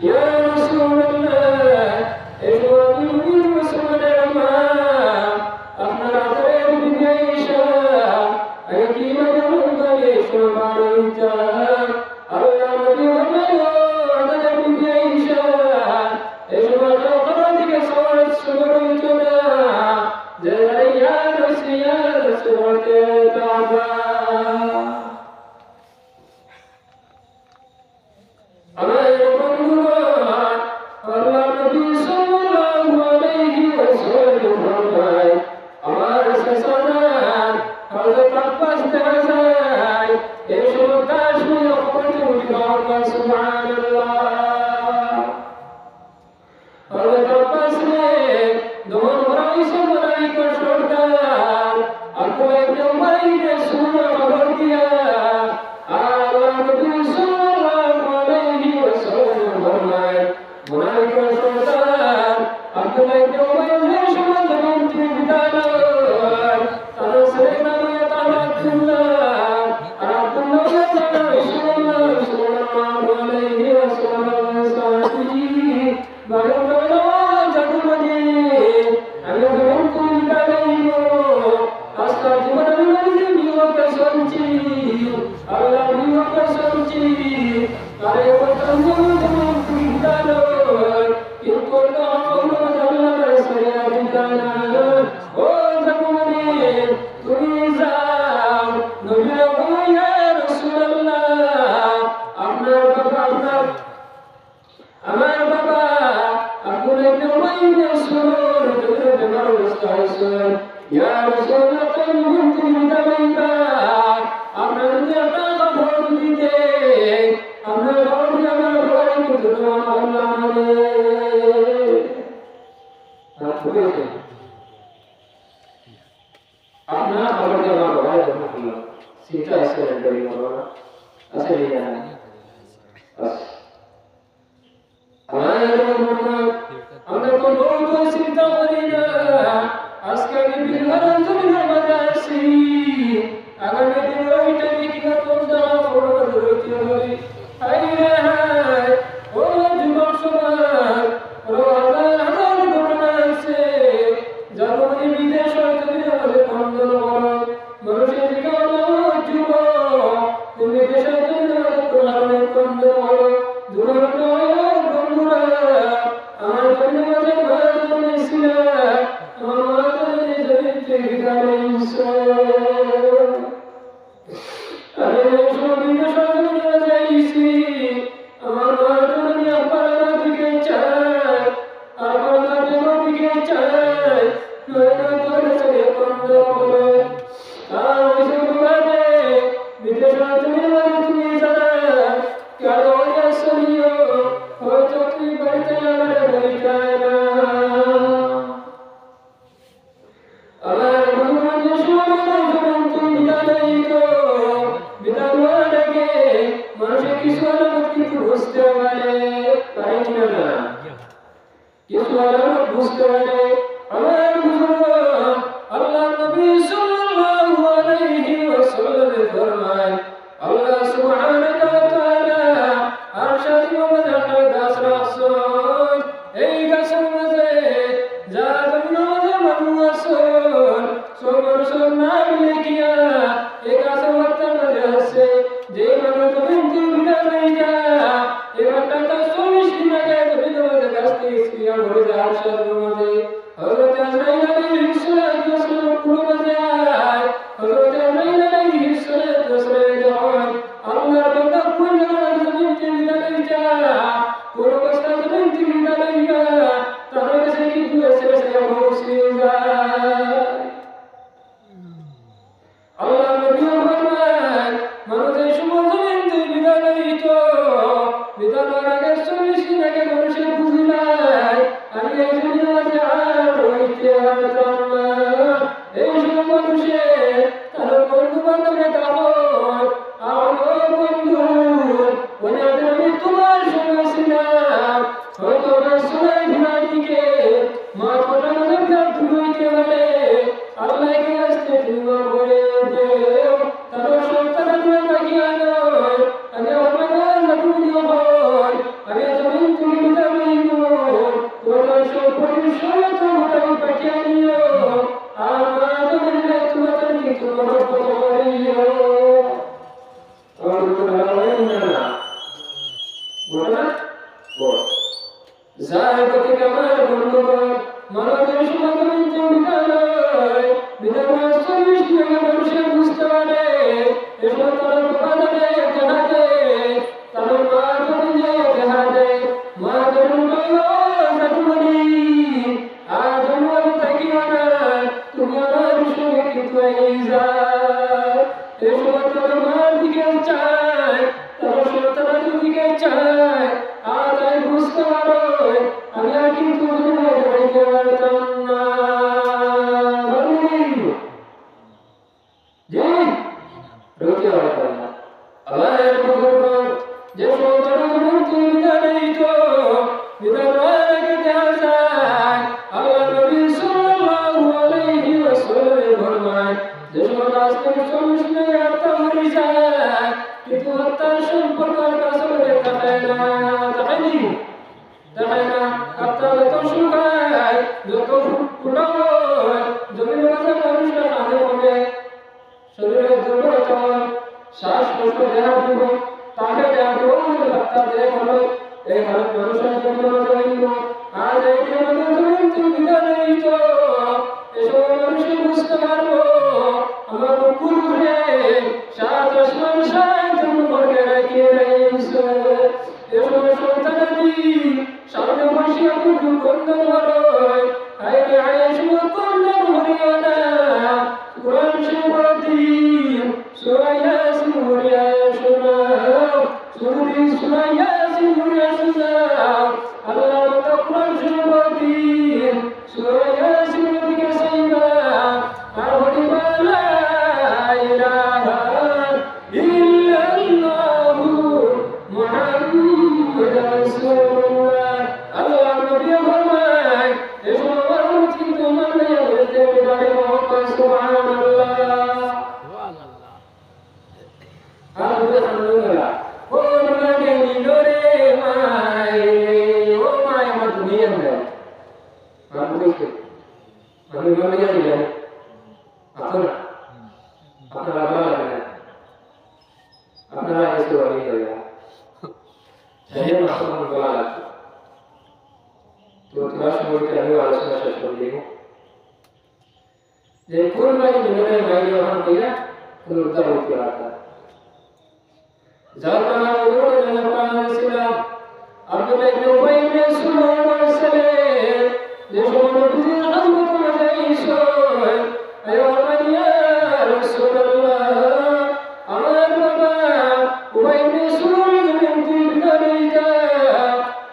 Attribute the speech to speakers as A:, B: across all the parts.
A: ইয়া রাসূলুল্লাহ, এসো আমি নবীর মুসলমানের মা, আপনার আদরের বিবি আয়েশা, আগে কিভাবে বলবে সবার ইচ্ছা। আল্লাহ নবী বললেন, আদরের বিবি আয়েশা, এসো খবর থেকে সবার সবার হইতো না যে ইয়া রাসূল কাবা। আমার বন্ধুগণ, আল্লাহ নবী সাল্লাল্লাহু আলাইহি ওয়াসাল্লাম ফরমায়, আমার সাসাদার হযরত আব্বাস দেখা যায় এই সময় কাশ্মীর অপরাধী উঠা সুবহানাল্লাহ। হযরত আব্বাস নে দমন করাই সবাই কো সরদার আব্দুল্লাহ ইবনে উমাইর সুনা খবর দিয়া আল্লাহ নবী সাল্লাল্লাহু আলাইহি ওয়াসাল্লাম ফরমায়, মুনাফিক সরদার আব্দুল্লাহ ইবনে উমাইর সময় মন্ত্রী বিদায় তার ছেলে নামে তার আব্দুল্লাহ, আর আব্দুল্লাহ তার রাসূলুল্লাহ সাল্লাল্লাহু আলাইহি ওয়াসাল্লাম সাহাবী বারবার জাদুমণি আমি যখন তুমি দাঁড়াইব আস্তা জীবন আমি বিয়োগ সঞ্চি আল্লাহ বিয়োগ সঞ্চি আরে কথা যখন তুমি দাঁড়ো কিন্তু না হলো আল্লাহর সরিয়া বিধানা। ও জাদুমণি তুমি যাও নবীর ইয়া রাসূলুল্লাহ, আপনার বাবা আমার বাবা আব্দুল্লাহ ইবনে উমাইর সুরুর ভিতরে বেমার অবস্থা হয়েছে। ইয়া রাসূলুল্লাহ তুমি দাঁড়াইবা, আপনার যদি একটা খবর দিতে আপনার খবর দিয়ে আমার ঘরে কিন্তু তোমার আল্লাহ মানে আপনার খবর দিয়ে আমার ঘরে ঢুকলো সেটা আছে আছে আমরা তো বহুত চিন্তা করি না, আজকে আমি বিলহার জমিনের মাঝে আসি, আগামী দিন ওইটা বিক্রি করতে রইতে হবে। হাই রে হাই, ও যুবক সমাজ, হাজার হাজার ঘটনা আছে যার বিদেশ জমিনের মাঝে খন্দন করো মানুষের জীবন যুবক তুমি দেশের জমিনের মাঝে কোরআনের খন্দন করো যুবক বন্ধুরা আমার জন্য মাঝে মাঝে জন্মেছিল আমার জন্য জমিতে বিদাইছো আরে সবিনে সজনে যাইছি আমার জন্য আপনারা দিকে চাই আপনারা দিকে চাই নয়না করে চলে বন্ধ করে আর ওই সময় বিদেশের জমিনে তুমি জানা কেন আসলিও হয়তো তুমি বাড়িতে আমার বইটায় না। আমার ভগবান যখন তুমি বিদায় তো বিদায় লাগে মানুষের কিছু আলামত কিন্তু বুঝতে পারে না, কিছু আলামত বুঝতে পারে। আমার ভগবান আল্লাহ নবী সাল্লাল্লাহু আলাইহি ওয়াসাল্লাম ফরমায়, আল্লাহ সুবহানাহু ওয়া তাআলা আরশাদি মাঝে একটা গাছ রাখছেন, এই গাছের মাঝে যা জমিনের মাঝে মানুষ আছেন সব মানুষের নাম লিখিয়া এই গাছের মাথার মাঝে আছে। যে মানুষ জমিন বিদায় হয়ে যায় এবার টাকা 40 দিন আগে জমিনের মাঝে গাছ থেকে স্ক্রিয়া ভরে যায় আরশাদির মাঝে। হযরত আজরাইল আলাইহিস সালাতু ওয়াস সালাম পুরো মাঝে আয়, হযরত আজরাইল আলাইহিস সালাতু ওয়াস সালাম আল্লাহর বান্দা কোন জমিন থেকে বিদায় হয়ে যায় কোন অবস্থা জমিন থেকে বিদায় হয়ে যায় তার কাছে কি দুয়ে ছেড়ে ছেড়ে বসে যায়। আল্লাহ নবী ফরমান মানুষের সময় জমিন থেকে বিদায় হইত বিদায়ের আগে 40 দিন আগে মানুষের বুঝিলাই আমি এই জমিনের মাঝে আর হইতে পারতাম না। এই সময় মানুষের তার বন্ধু বান্ধবের দাওয়াত আমার বন্ধু বলে আমি তোমার সঙ্গে ছিলাম হয়তো রাসূলের ভিড়াটিকে মা কোটা নজর ধুইতে পারে আল্লাহকে আসতে তুমি করে দেও তার সন্তান লাগিয়া নয় আমি আমার জাদু দিও হয় আমি জমিন তুমি যার প্রতি আমার বন্ধুগণ মানবের সমাগমের যে বিদ্যালয় বিদ্যালয় 40 টাকা মানুষের বুঝতে পারে এসব তারা প্রকাশে দেখাতে তার মা ধরে দেখাতে মা ধরে জাদুমণি আর জন্মে থাকিও না তুমি আমার সঙ্গে কিন্তু এই যা এসব তার মার দিকে চায় তার সন্তানের দিকে চায় আর তাই বুঝতে পারো আমি আর কিন্তু বলতে পারতাম না যে রোজে পারতাম না আল্লাহ যে সন্তানের বিদারিত বিদারকে দেওয়া যায় আল্লাহ নবী সাল্লাল্লাহু আলাইহি ওয়াসাল্লাম ফরমান যে সন্তান শুনলে হত্যা হয়ে যায় কিন্তু হত্যার সম্পর্কের কাছে দেখায় না আপনার যত শুকায় যত ফুটানো জমির মাঝে মানুষের আগে হবে শরীরের দুর্বলতা শ্বাস কষ্ট দেহা দিব তাকে দেহা দিব ডাক্তার দেহ হলো এই হালত মানুষের জন্য জমিব আজ এই জমিন তুমি বিদায় তো এসব মানুষের বুঝতে পারবো আমার বুকুর ঘুরে সাত আসমান সাত জন্মকে রাখিয়ে রয়েছে এসব সন্তানাদি সামনে বসে আপনি কন্দন হরয় আইরে আয়েশ কন্দন হরিও না কোরআন শরীফ সূরা ইয়াসিন হরিয়া শোনাও সূরা ইয়াসিন হরিয়া শোনাও আল্লাহ তো কোরআন শরীফ সূরা ইয়াসিন দিকে সাইবা আর হরিবা লা ইলাহা ইল্লাল্লাহু মুহাম্মাদুর রাসূলুল্লাহ আল্লাহ নবী ফরমায় এসব মানুষ কিন্তু মানে বলতে পারে মোহাম্মদ সুবহানাল্লাহ আলহামদুলিল্লাহ ও মানে নিদরে মাই ও মাই আমার দুনিয়া में आप देखिए আমি বলে যাই না আপনারা আপনারা ভালো লাগে আপনারা এসে বলে যাবে সেই মাসুম বলা লাগবে তো তোমার সঙ্গে আমি আলোচনা শেষ করে দেব যে কোন ভাই নিদরে মাই যখন কইরা কোন উত্তর হতে পারে যারা ওগুলো জানা প্রাণ ছিল আব্দুল্লাহ ইবনে উবাই ইবনে সুলাইমান বলেছিলেন যে সময় নবীর আজমত মাজাইছো আয় ইয়া রাসূলুল্লাহ আমার বাবা উবাই ইবনে সুলাইমান বিনতি বিদারিকা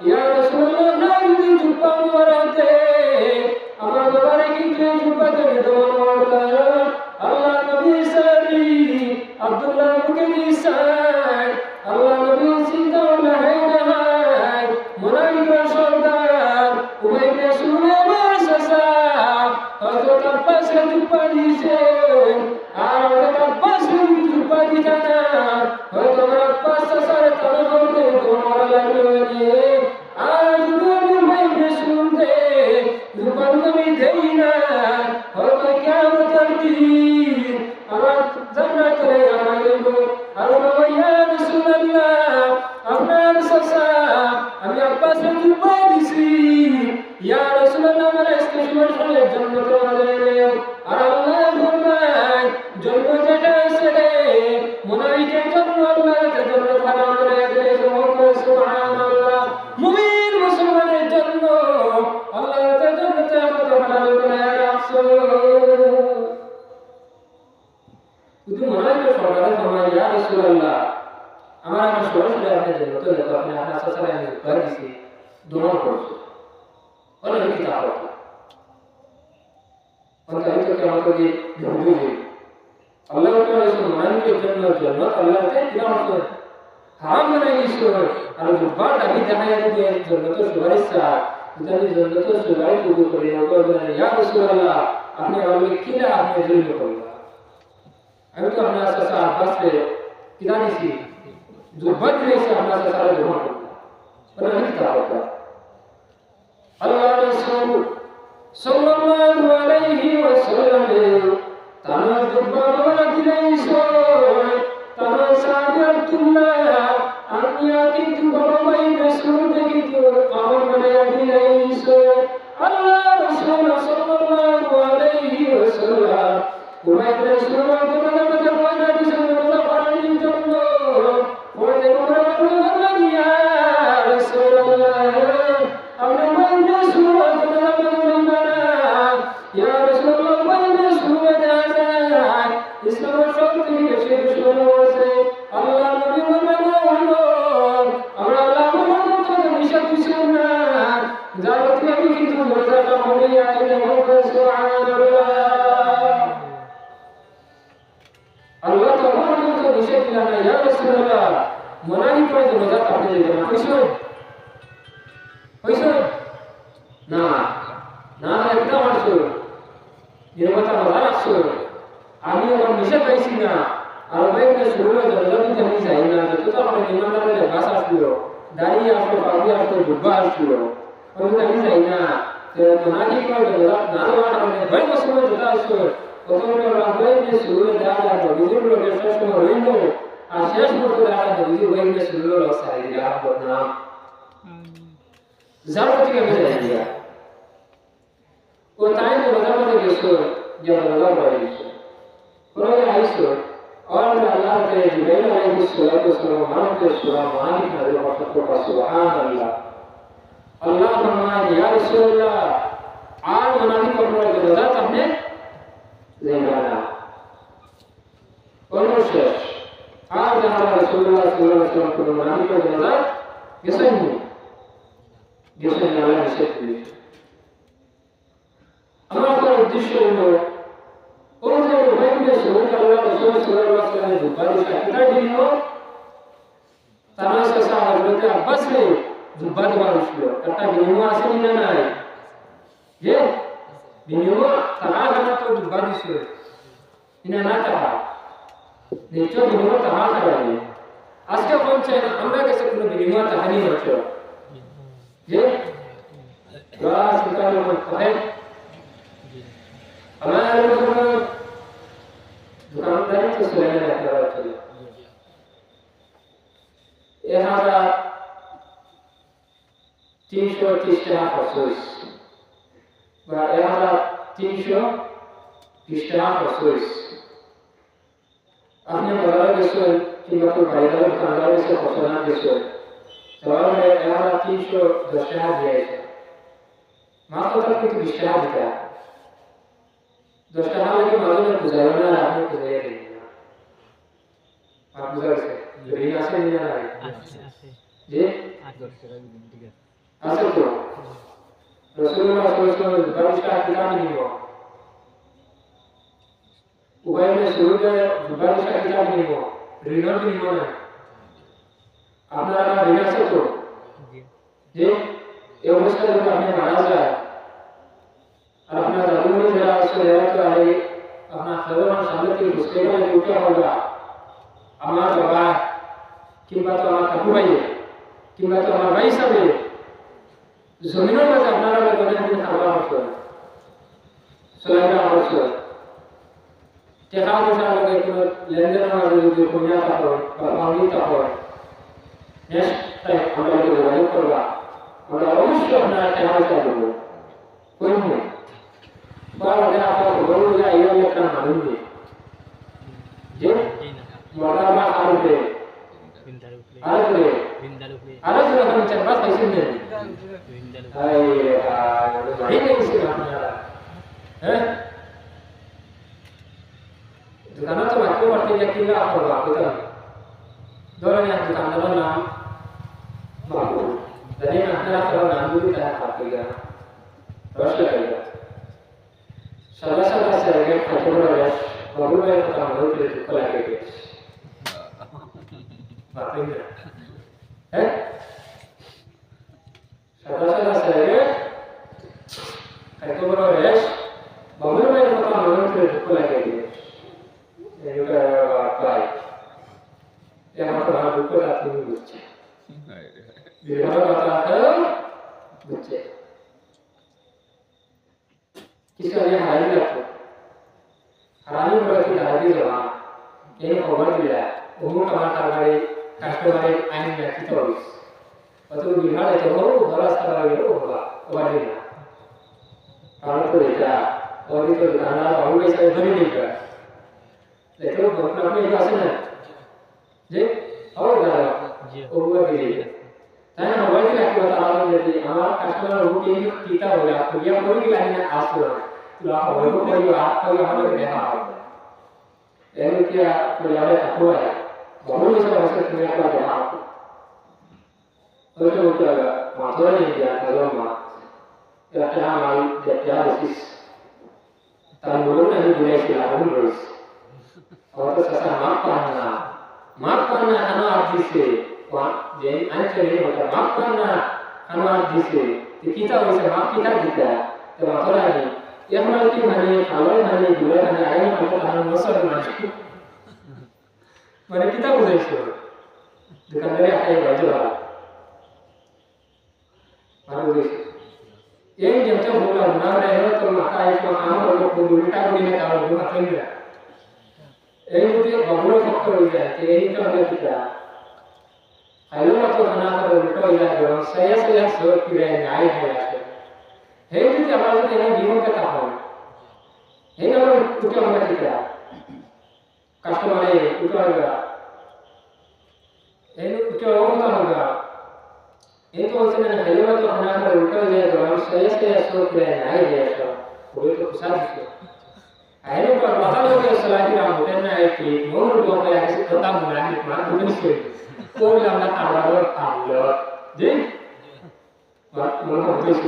A: ইয়া রাসূলুল্লাহ না যদি জুব্বা মুবারকে আমার বাবার কিন্তু জুব্বা দেবে তোমার আল্লাহ নবী সারি আব্দুল্লাহ মুকে দিছাই আল্লাহ নবী চিন্তা নাই নাই মুনাফিকের সরদার উবাই ইবনে সুলাইমান সাসা হযরত আব্বাস কে জুব্বা দিছে আর হযরত আব্বাস কে জুব্বা দিতা না হয়তো আমার আব্বাস সাসার তারা করতে তোমার লাগলো যে আর যদি উবাই ইবনে শুনতে জুব্বা তুমি দেই না হয়তো কিয়ামতের দিন আমার জান্নাতে আমাকে আর বাবা ইয়া রাসূলুল্লাহ আপনার সাসা আমি আব্বাসের জুব্বা দিছি ইয়া রাসূলুল্লাহ আমার স্টেশনের সামনে জান্নাতে আমাদের আর আল্লাহ ফরমায় জন্ম যেটা ছেড়ে মুনাফিকের জন্য আল্লাহ জান্নাত হারাম করে দিয়েছে সুবহানাল্লাহ মুমিন মুসলমানের জন্য আল্লাহ জান্নাতে আমাদের হালাল করে রাখছে কিন্তু মুনাফিকের সরকারের ফরমায় ইয়া রাসূলুল্লাহ আমার সরাসরি আপনি জান্নাত তো আপনি আপনার সাসারে আমি জুব্বা দিছি দোয়া করছো অনেক কিতাব আছে অন্তত আমি তো কেমন করি বুঝি আল্লাহ তাআলা এই মুনাফিকের জন্য জান্নাত আল্লাহ তাআলা কিনা হচ্ছে হারাম বানাই দিয়েছে আর জুব্বা দাবি দেখায় যে জান্নাত সুপারিশ যদি জান্নাত সুপারিশ কবুল করে না তো ইয়া রাসূলুল্লাহ আপনি আমাকে কিনা আপনি জন্য করলেন আমি তো আপনার সাথে আব্বাসকে কিনা দিছি জুব্বা দিয়েছে আপনার সাথে গ্রহণ করলাম অনেক কিতাব আছে আল্লাহ রাসূল সাল্লাল্লাহু আলাইহি ওয়াসাল্লাম তার জুব্বা বলা দিয়েছে তার সাহাবী আব্দুল্লাহ আমি কিন্তু বাবা ভাই রাসূল থেকে না না একদম আসো নির্মাতা মজা রাখছো আমি এখন নিষেধ পাইছি না আর বাইরে শুরু হয়ে যতদিন আমি যাই না যত তো আমার নির্মাতাদের বাস আসলো দাঁড়িয়ে আসলো পাবি আসলো ডুব্বা আসলো ওই আমি যাই না না ঠিক করে না দেওয়ার কারণে বাইরে সময় যেটা আসলো প্রথমে বাইরে শুরু হয়ে দেওয়া লাগলো নিজের লোকের শেষ সময় রইল আর শেষ মতো দেওয়া লাগলো নিজের বাইরে শুরু হলো সারি দিলে আপনার নাম যার থেকে আমি যাই না ও তাই তো মজা মজা গেছো যে মজা করে গেছো পরে আইসো और अल्लाह के जिब्रील अलैहिस्सलाम मानो के सूरा मालिक नजर वक्त को सुभान अल्लाह अल्लाह फरमाया या रसूलल्लाह आज मनादी करने के वजह आपने ज़िंदाना और शेष आज हमारा रसूलुल्लाह सल्लल्लाहु अलैहि वसल्लम को मनादी के वजह किसे अल्लाह ने सिखाई हमारा उद्देश्य है और जो वही शुरू कर रहा है रसूल सल्लल्लाहु अलैहि वसल्लम ने बुखारी का किताब दी हो तनास का हजरत अब्बास ने जुबाद वारुशलो कता बिनुआ से नहीं ना है ये बिनुआ तरा करना तो जुबाद से इना ना कहा निचो बिनुआ तरा कर रहे हैं आज के कौन से हमरा कैसे कोनो बिनुआ तहानी रखो ये रास निकालो मत है हमारे दुकानदारी तो सुलेमान अकबर चले यहाँ 330 টাকা খরচ বা 330 টাকা খরচ আপনি বাজারে গেছেন কিংবা তো বাইরে দোকানদার এসে খরচনা গেছেন তাহলে 310 টাকা দিয়েছে মাত্র তার কিন্তু 20 টাকা দিতে 10 টাকা লাগে মাঝে বুঝায় না আপনি বুঝাইয়া দিন না आप বুঝাইছে ঋণ আছে না নাই আছে জি 10 টাকা দিন ঠিক আছে আছে তো রাসূলুল্লাহ সাল্লাল্লাহু আলাইহি ওয়াসাল্লাম 22 টাকা কিতাব নিব উভয়ে শুরুতে 22 টাকা কিতাব নিব ঋণ নিব না আপনারা ঋণ আছে তো জি জি এই অবস্থায় যদি আপনি মারা যায় আর আপনার দাদুমণি যারা আছে এরা তো আরে আপনার সাধারণ সামনে থেকে বুঝতে গেলে উঠে होगा আমার বাবা কিংবা তো আমার কাকু ভাই কিংবা তো আমার ভাই সাহেব জমিনের মাঝে আপনারা অনেক দিন খাবার হতো সোলাইরা হতো টাকা পয়সা লাগে কোনো লেনদেনের মাঝে যদি কমিয়া থাকো বা পাওনি থাকো নেক্সট টাইম আমরা যোগাযোগ করবা আমরা অবশ্যই আপনারা টাকা পয়সা দেবো কোন बार अगर आप बोल दिया ये लेकर मालूम है जी मोटा बा आलू पे आलू हम चरवा कैसे दे हाय नहीं नहीं इसे मानना है दुकान तो बाकी बढ़ते जाके ना आप बाकी तो दोनों ने दुकानदार नाम बाबू दने अपना नाम भी तरह खाएगा रश लगेगा Salah-salah saya kategori baru saya pertama kali itu lagi guys. Batinnya, salah-salah saya kategori baru saya pertama kali itu lagi guys. Ini juga baik. Yang pertama buku datang buku. Bila datang buku. किसका ये हरानी लगता हरानी बड़ा की दादी जवान ये खबर दिया उम्र कमाल करवाए कस्टमर आइन में की तोड़ीस और तो बिहार है तो वो बड़ा सारा ये होगा वाली ना काम तो देखा और भी तो दुकानदार और भी ऐसा उधर ही नहीं कर लेकिन वो अपने ही आसन है जी और दादा वो भी है ताकि हम वर्ल्ड में क्या बता रहे हैं कि हमारा कस्टमर वो के लिए कीता हो गया तो ये कोई भी लाइन आस हो तो आप वो कोई आपको यहाँ पे देखा है ये क्या कोई यार तत्व है बहुत ही सब ऐसे तुम्हें क्या देखा तो जो क्या माथुरा नहीं दिया तो माँ या क्या माल क्या बेसिस तामुलों ने भी दुनिया की लागू रोज और तो ससा माफ करना है ना आप जिससे वहाँ जैन अंचल में होता माफ करना খানোয়ার দিছে কিতা হয়েছে মা কিতা দিতা তো মাথরা নেই এখন কি মানে খাওয়াই মানে দুয়ে মানে আগে খাবো তাহলে মশার মানে কিতা বুঝাইছো দোকানদারে আকাই বাজে ভালো ভালো বুঝাইছো এই যেটা বললাম না রে তো মাথা আইসো আমার লোক উল্টা করে না তাও মাথা নিয়ে এই যদি বগলো ফক্কর হয়ে যায় তো এইটা হলো কিতা হ্যালো তো খানা করে উল্টো হয়ে যায় এবং সয়া সব কিরে নাই হয়ে আসে হে যদি আমরা যদি এই বিমুখে থাকুন এই না উঠে আমরা কিতা কাস্টমারে উঠে হবে এই উঠে অবস্থা হবে এই তো হচ্ছে না হ্যালো তো খানা করে উল্টো হয়ে যায় এবং সয়া সব কিরে নাই হয়ে আসে ওই তো খুশা দিচ্ছে আইনে তো কথা বলতে সলাটি রাম হোটেল না কি মোর লোকে আছে কথা বলা কি মা বুঝিস কোন আমরা তারবার পাবলো জি মন বুঝিস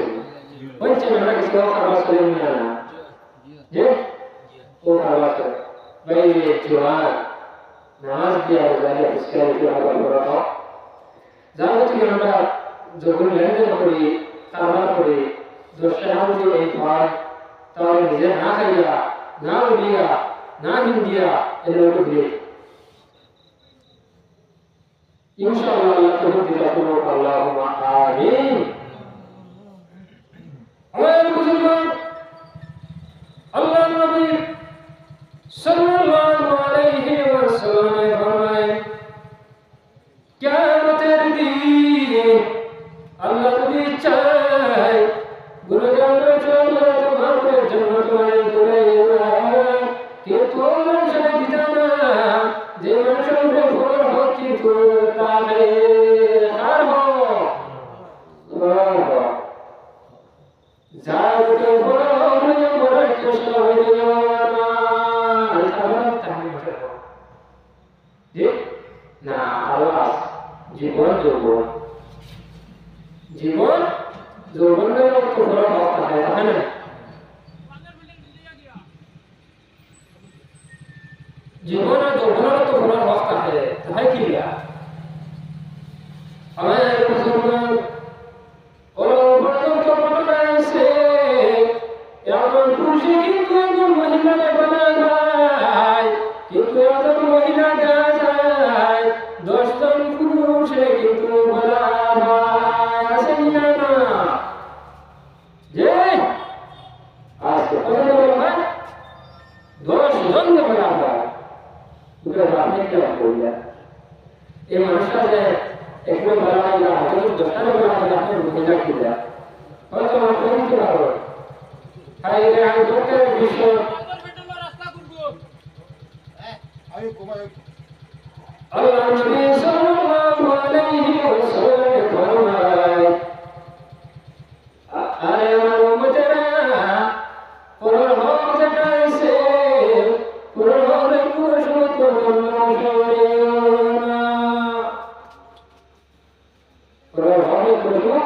A: ওই যে আমরা কিছু খাবার চলে না জি ও খাবার চলে ভাই জোয়ার নামাজ দিয়া যায় ইসলাম কি আবার বড় জানো তুমি আমরা যখন লেনদেন করি কারবার করি দশটা নাম দিয়ে এই খাবার তাহলে নিজে না খাইয়া না উড়িয়া না হিন্দিয়া এদের দিয়ে ইনশাআল্লাহ আল্লাহ তৌফিক দিলে কোনো আল্লাহুম্মা আমিন আমার বুজুর্গ আল্লাহ নবী সাল্লাল্লাহু আলাইহি ওয়াসাল্লাম ফরমায় কিয়ামতের দিন আল্লাহ যদি চায় গুনাহগার চলে তোমাকে জান্নাতে করে কিন্তু মানুষের দিতা না যে মানুষের উপরে ফরজ হোক কিন্তু তাহলে আর হোক যার উপরে ফরজ হয়ে বড় চেষ্টা হয়ে না আল্লাহ তাহলে জি না আল্লাহ জীবন যৌবনের তো ফরজ হতে হয় তাই না জীবন আর যৌবনের তো ফরজ হতে হয় তাই কি লিয়া আমার মুসলমান ওরা পর্যন্ত ঘটনা আছে এখন পুরুষে কিন্তু একজন মহিলাকে বলা যায় কিন্তু একজন মহিলা দেওয়া যায় 10 জন পুরুষে কিন্তু বলা হয় আছে না যে আছে কথা বলা হয় 10 জন বলা হয় উঠে আপনি কি বললেন এই মানুষটা যে একটু বলা হয় না আপনি 10টা বলা হয় আপনি মহিলা কি দেয় হয়তো আপনি কি পারো তাই এটা আমি বলতে বিশ্ব আল্লাহ নবী সাল্লাল্লাহু আলাইহি ওয়াসাল্লাম ফরমায় আরে আমার উম্মতেরা পরর হক যেটা আছে পরর হকের কোনো সময় তো ধ্বংস করিও না পরর হকের কোনো সময়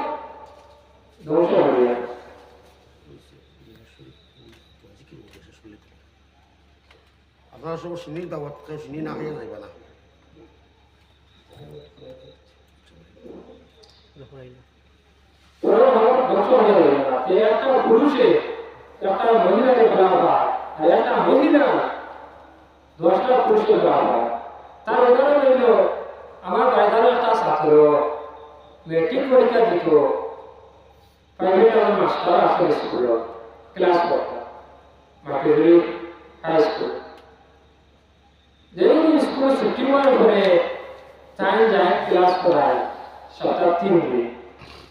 A: ধ্বংস করিও না
B: আপনারা সব শুনি দাওয়াত কেউ শুনি না হয়ে যাইবা না
A: একটা পুরুষে একটা মহিলাকে বলা হয় আর একটা মহিলা 10টা পুরুষকে বলা হয় তার উদাহরণ হইল আমার বাড়িতে একটা ছাত্র মেট্রিক পরীক্ষা দিত প্রাইভেট আমার মাস্টার আছে স্কুল ক্লাস করতো মাটিগুলি হাই স্কুল যেদিন স্কুল ছুটি হওয়ার পরে টাইম যায় ক্লাস করায় সপ্তাহ 3 দিন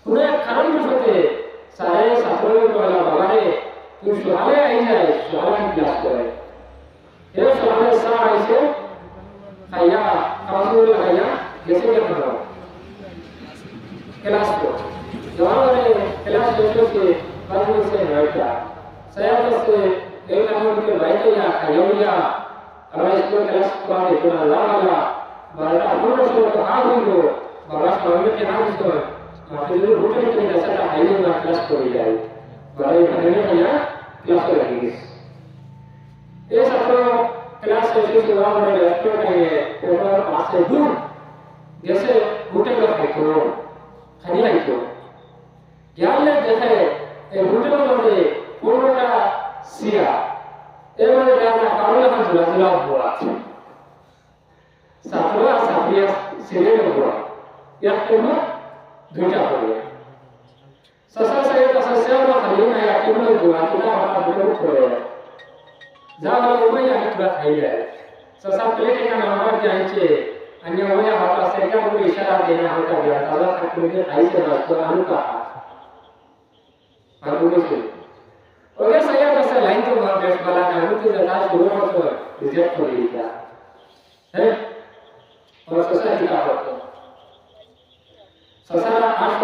A: কোনো এক কারণবশতে সারে ছাত্রকে বলা বাবারে তুই সকালে আই যায় সকালে ক্লাস করে এর সকালে চা আইছে খাইয়া খাওয়া খাইয়া গেছে কেন ক্লাস কর যাওয়ার ক্লাস করতে বাজে হচ্ছে 9টা সায়া করতে এই কারণে বাইরে যা খাইয়া আমরা স্কুল ক্লাস করা হতো না লাগা বারোটা 15 সময় আগ হইল বাবা সামনে নাম দিত মাঠে রুটে থেকে রাস্তাটা হাইওয়ে না ক্লাস করে যায় বড় এখানে না ক্লাস করে গেছে এই ছাত্র ক্লাস শেষে যাওয়া মানে রেস্টুরেন্টে ওর পাশে দূর গেছে রুটে গিয়ে খাইতো খালি খাইতো জ্ঞানে দেখে এই হোটেলের মধ্যে 15টা সিয়া এর মধ্যে দেখা যায় কারো এখন ঝুলা ঝুলা বুয়া ছাত্র আর ছাত্রী ছেলের বুয়া একটা না দুইটা হবে সসা সাইড সসা না খালি না একটা হলো বুয়া কিনা হঠাৎ করে করে যা হলো ওই আমি পুরো খাই যায় সসা প্লেট का नंबर जायचे अन्य वही हाथ से क्या वो इशारा देना होता है ताजा खाने खाई से रास्ता आलू का आलू से ओके सही है सर लाइन तो बहुत बेस्ट वाला है वो तो ज्यादा शुरू हो तो रिजेक्ट हो गई क्या है और ससा क्या होता ससा 8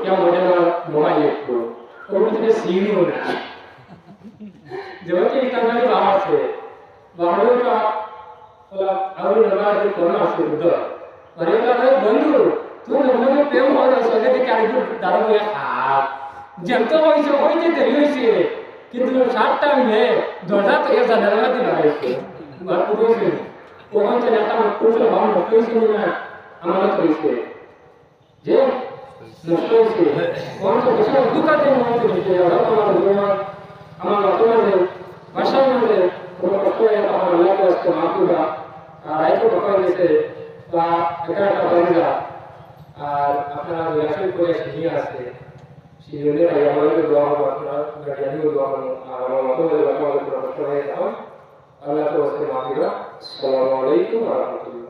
A: क्या मॉडल मोबाइल को और मुझे सीन होना जब कि इतना बाहर से बाहर का बोला और नवाज कोना से उधर अरे का बंधु तू नम्बर पे हो रहा सगे के कार्य दारो या हां जनता होइसे होइते देरी होइसे কিন্তু 7টা মে দরজা তো এর জানালা দি লাগাইছে বাট বুঝছে কোন যে একটা কোসল ভাব নষ্ট না আমাদের কইছে যে নষ্ট হইছে কোন তো কিছু দুকাতে মনে হচ্ছে আমার তোমাদের ভাষার মধ্যে কোনো কষ্ট হয় আমার লাগে আসতে মাতুবা আর আইতো কথা হয়েছে বা একটা বাড়িরা আর আপনারা রিলেশন করে শিখে আসছে শিখে আমাদের দোয়া হবে আপনারা গাড়িও দোয়া হবে আর আমার মতো কষ্ট হয়ে যাও আল্লাহ তো আসতে মাতুবা আসসালামু আলাইকুম ওয়া রাহমাতুল্লাহ